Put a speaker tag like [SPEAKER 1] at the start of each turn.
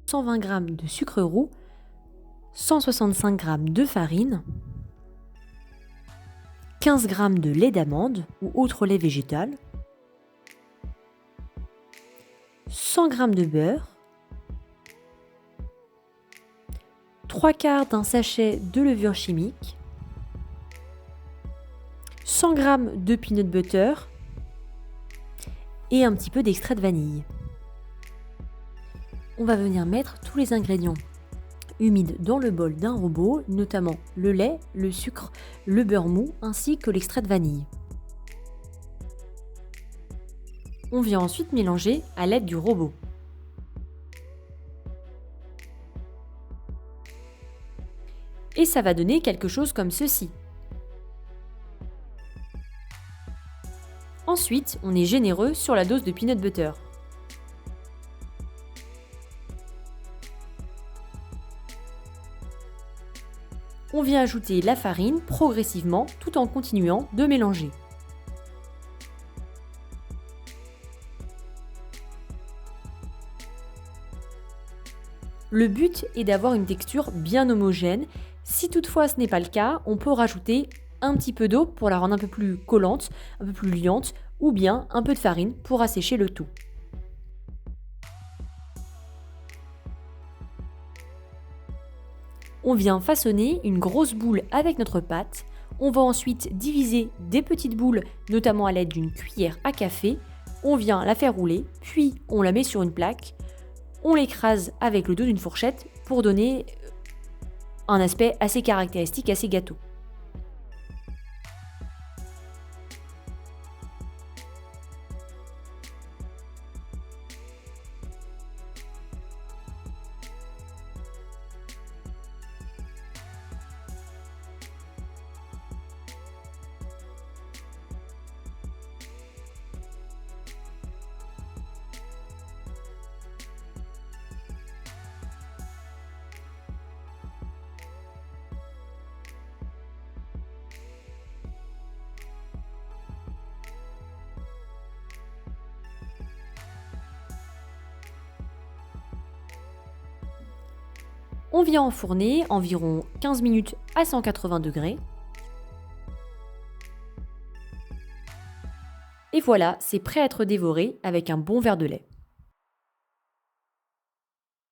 [SPEAKER 1] 120 g de sucre roux, 165 g de farine, 15 g de lait d'amande ou autre lait végétal, 100 g de beurre, 3/4 d'un sachet de levure chimique, 100 g de peanut butter et un petit peu d'extrait de vanille. On va venir mettre tous les ingrédients humides dans le bol d'un robot, notamment le lait, le sucre, le beurre mou ainsi que l'extrait de vanille. On vient ensuite mélanger à l'aide du robot. Et ça va donner quelque chose comme ceci. Ensuite, on est généreux sur la dose de peanut butter. On vient ajouter la farine progressivement tout en continuant de mélanger. Le but est d'avoir une texture bien homogène. Si toutefois ce n'est pas le cas, on peut rajouter un petit peu d'eau pour la rendre un peu plus collante, un peu plus liante, ou bien un peu de farine pour assécher le tout. On vient façonner une grosse boule avec notre pâte. On va ensuite diviser des petites boules, notamment à l'aide d'une cuillère à café. On vient la faire rouler, puis on la met sur une plaque. On l'écrase avec le dos d'une fourchette pour donner un aspect assez caractéristique à ces gâteaux. On vient enfourner environ 15 minutes à 180 degrés. Et voilà, c'est prêt à être dévoré avec un bon verre de lait.